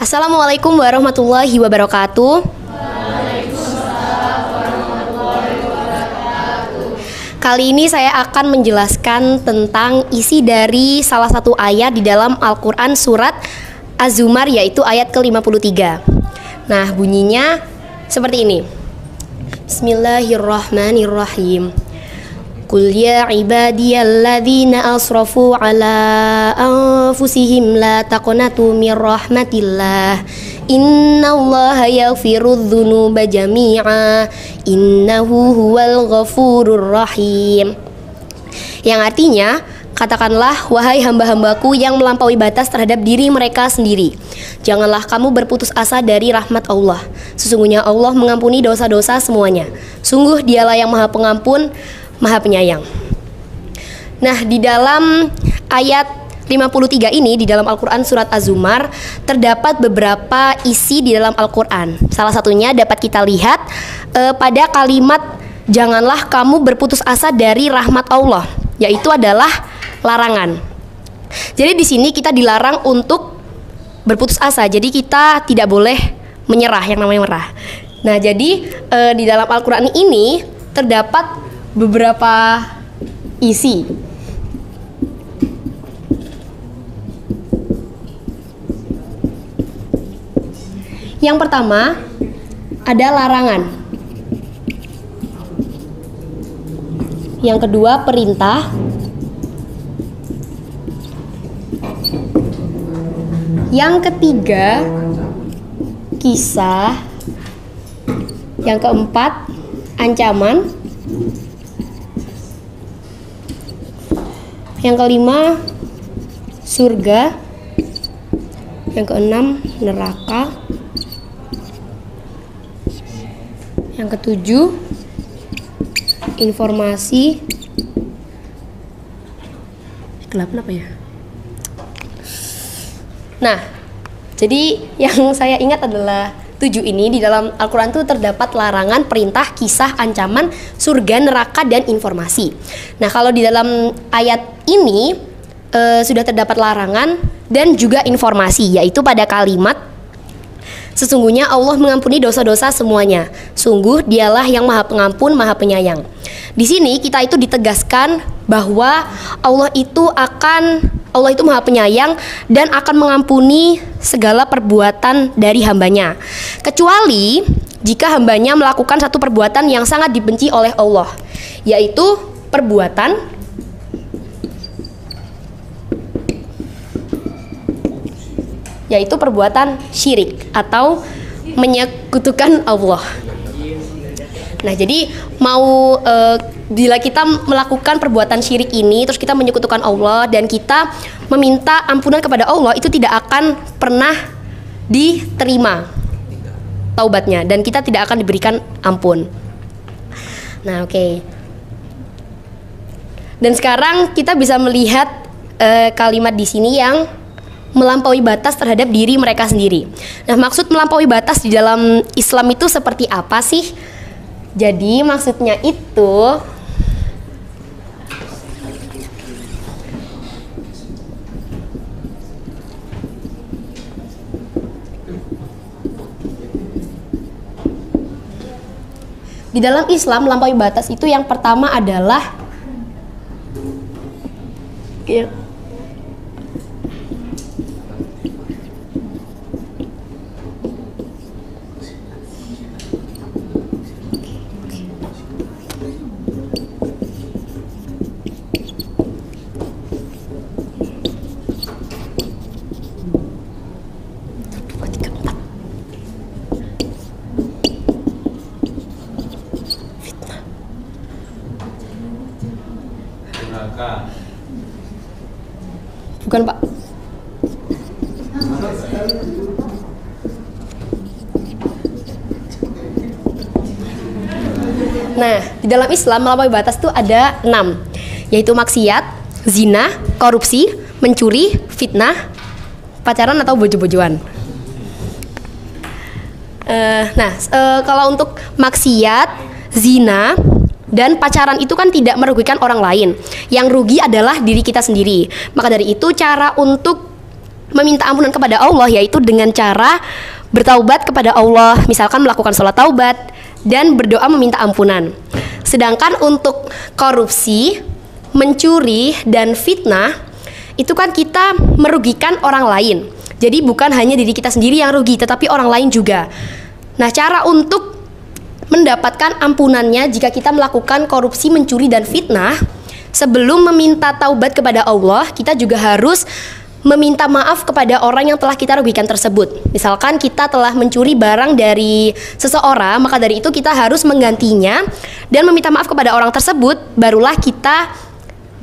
Assalamualaikum warahmatullahi wabarakatuh. Kali ini saya akan menjelaskan tentang isi dari salah satu ayat di dalam Al-Quran surat Az-Zumar, yaitu ayat ke-53. Nah, bunyinya seperti ini. Bismillahirrahmanirrahim. Qul ya ibadiyalladzina asrafu ala anfusihim la taqnatu mir rahmatillah innallaha yaghfirudz dzunuba jami'a innahu huwal ghafurur rahim. Yang artinya, katakanlah wahai hamba-hambaku yang melampaui batas terhadap diri mereka sendiri, janganlah kamu berputus asa dari rahmat Allah. Sesungguhnya Allah mengampuni dosa-dosa semuanya. Sungguh Dialah yang Maha Pengampun, Maha Penyayang. Nah, di dalam ayat 53 ini di dalam Al-Quran surat Az-Zumar terdapat beberapa isi di dalam Al-Quran. Salah satunya dapat kita lihat pada kalimat janganlah kamu berputus asa dari rahmat Allah, yaitu adalah larangan. Jadi di sini kita dilarang untuk berputus asa. Jadi kita tidak boleh menyerah, yang namanya menyerah. Nah, jadi di dalam Al-Quran ini terdapat beberapa isi. Yang pertama ada larangan. Yang kedua perintah. Yang ketiga kisah. Yang keempat ancaman. Yang kelima surga. Yang keenam neraka. Yang ketujuh informasi. Gelap apa ya? Nah, jadi yang saya ingat adalah 7 ini. Di dalam Al-Quran itu terdapat larangan, perintah, kisah, ancaman, surga, neraka, dan informasi. Nah, kalau di dalam ayat ini sudah terdapat larangan dan juga informasi, yaitu pada kalimat sesungguhnya Allah mengampuni dosa-dosa semuanya. Sungguh Dialah yang Maha Pengampun, Maha Penyayang. Di sini kita itu ditegaskan bahwa Allah itu akan Allah itu Maha Penyayang dan akan mengampuni segala perbuatan dari hambanya, kecuali jika hambanya melakukan satu perbuatan yang sangat dibenci oleh Allah, yaitu perbuatan syirik atau menyekutukan Allah. Nah, jadi bila kita melakukan perbuatan syirik ini, terus kita menyekutukan Allah dan kita meminta ampunan kepada Allah, itu tidak akan pernah diterima taubatnya dan kita tidak akan diberikan ampun. Nah, oke. Dan sekarang kita bisa melihat kalimat di sini yang melampaui batas terhadap diri mereka sendiri. Nah, maksud melampaui batas di dalam Islam itu seperti apa sih? Jadi maksudnya itu di dalam Islam melampaui batas itu yang pertama adalah bukan, Pak. Nah, di dalam Islam melampaui batas itu ada 6, yaitu maksiat, zina, korupsi, mencuri, fitnah, pacaran atau bojo-bojoan. Kalau untuk maksiat, zina, dan pacaran itu kan tidak merugikan orang lain. Yang rugi adalah diri kita sendiri. Maka dari itu cara untuk meminta ampunan kepada Allah yaitu dengan cara bertaubat kepada Allah, misalkan melakukan sholat taubat dan berdoa meminta ampunan. Sedangkan untuk korupsi, mencuri, dan fitnah itu kan kita merugikan orang lain. Jadi bukan hanya diri kita sendiri yang rugi, tetapi orang lain juga. Nah, cara untuk mendapatkan ampunannya jika kita melakukan korupsi, mencuri, dan fitnah, sebelum meminta taubat kepada Allah, kita juga harus meminta maaf kepada orang yang telah kita rugikan tersebut. Misalkan kita telah mencuri barang dari seseorang, maka dari itu kita harus menggantinya dan meminta maaf kepada orang tersebut, barulah kita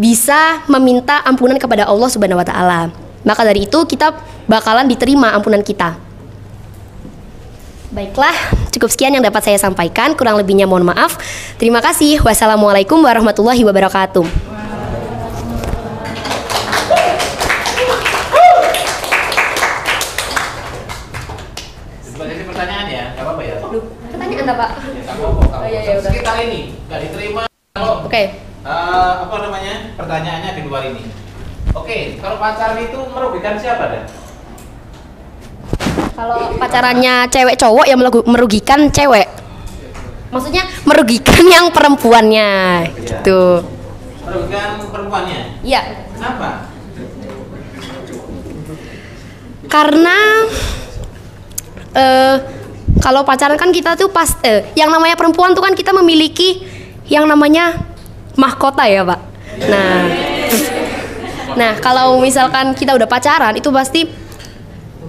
bisa meminta ampunan kepada Allah Subhanahu wa taala. Maka dari itu kita bakalan diterima ampunan kita. Baiklah, cukup sekian yang dapat saya sampaikan. Kurang lebihnya mohon maaf. Terima kasih. Wassalamualaikum warahmatullahi wabarakatuh. Sebagai pertanyaan ya, nggak apa-apa ya? Pertanyaan apa, Pak? Ya, nggak apa-apa. Udah. Kita ini nggak diterima. Oke. Apa namanya? Pertanyaannya di luar ini. Oke, kalau pacaran itu merugikan siapa dah? Kalau pacarannya cewek cowok yang merugikan cewek. Maksudnya merugikan yang perempuannya, gitu. Merugikan perempuannya? Iya. Kenapa? Karena kalau pacaran kan kita tuh yang namanya perempuan tuh kan kita memiliki yang namanya mahkota ya, Pak. Nah, kalau misalkan kita udah pacaran itu pasti,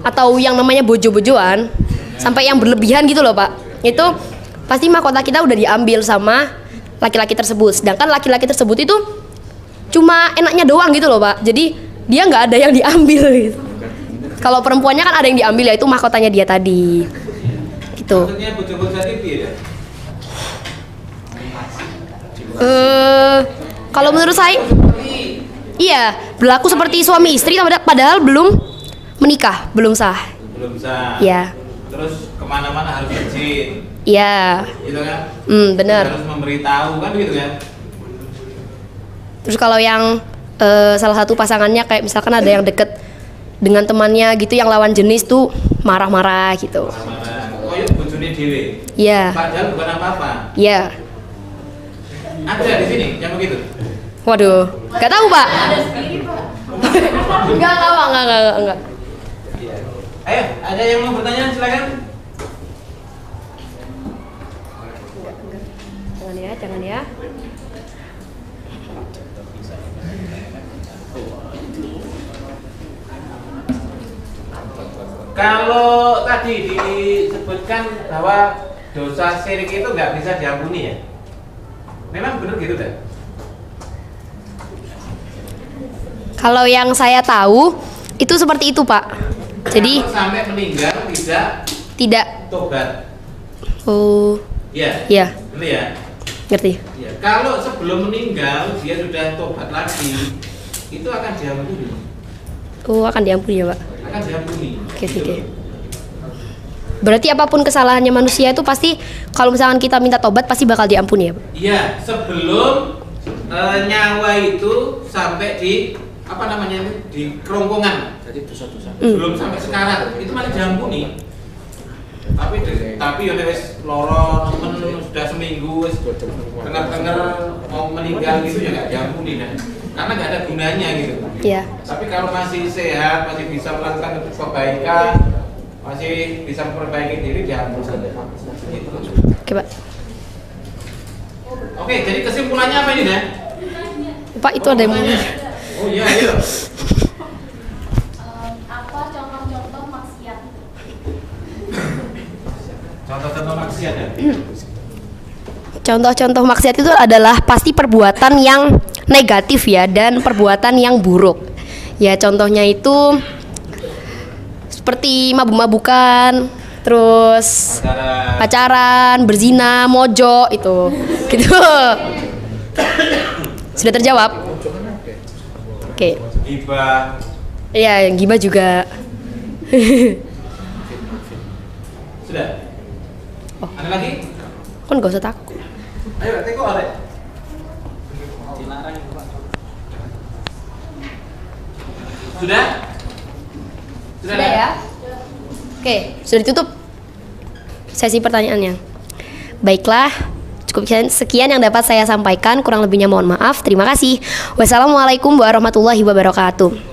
atau yang namanya bojo-bojoan sampai yang berlebihan gitu loh, Pak, itu pasti mahkota kita udah diambil sama laki-laki tersebut. Sedangkan laki-laki tersebut itu cuma enaknya doang gitu loh, Pak. Jadi dia nggak ada yang diambil gitu. Kalau perempuannya kan ada yang diambil, yaitu mahkotanya dia tadi gitu. Maksudnya bojo-bojoan itu ya? Kalau menurut saya iya, berlaku seperti suami istri padahal belum menikah, belum sah. Belum sah. Ya. Terus kemana-mana harus izin. Iya. Gitu kan? Benar. Harus memberitahu kan gitu kan? Terus kalau yang salah satu pasangannya kayak misalkan ada yang deket dengan temannya gitu, yang lawan jenis tuh marah-marah gitu. Marah-marah. Oh yuk bojone dhewe. Iya. Padahal bukan apa-apa. Iya. Ada di sini yang begitu? Waduh, nggak tahu, Pak. Enggak, enggak. Iya. Ayo, ada yang mau bertanya silakan. Jangan ya. Kalau tadi disebutkan bahwa dosa syirik itu nggak bisa diampuni ya? Memang benar gitu kan? Kalau yang saya tahu itu seperti itu, Pak. Jadi kalau sampai meninggal tidak tobat. Oh. Iya. Iya. Benar ya? Ngerti. Ya. Kalau sebelum meninggal dia sudah tobat lagi, itu akan diampuni. Oh, akan diampuni ya, Pak. Akan diampuni. Oke. Berarti apapun kesalahannya manusia itu pasti kalau misalkan kita minta tobat pasti bakal diampuni ya, Pak? Iya, sebelum nyawa itu sampai di apa namanya itu di kerongkongan. Jadi dosa-dosa. Belum sampai sekarang itu masih diampuni. Tapi ya wis loro nemen sudah seminggu wis dengar-dengar mau meninggal gitu ya nggak diampuni kan. Karena nggak ada gunanya gitu. Iya. Tapi kalau masih sehat, masih bisa melakukan kebaikan, masih bisa memperbaiki diri diampuni saja. Gitu. Oke, Pak. Oke, jadi kesimpulannya apa ini, Dan? Pak, itu ada yang mau. Oh iya, iya. Apa contoh-contoh maksiat? Contoh-contoh maksiat ya? Contoh-contoh maksiat itu adalah pasti perbuatan yang negatif ya dan perbuatan yang buruk. Ya contohnya itu seperti mabuk-mabukan, terus pacaran, berzina, mojok itu. Gitu. Sudah terjawab? Oke. Gibah. Iya, yang gibah juga. Sudah? Oh. Ada lagi? Kan gak usah takut. Ayo, teko arek. Sudah? Sudah ya? Oke, sudah ditutup sesi pertanyaannya. Baiklah, cukup sekian yang dapat saya sampaikan. Kurang lebihnya mohon maaf. Terima kasih. Wassalamualaikum warahmatullahi wabarakatuh.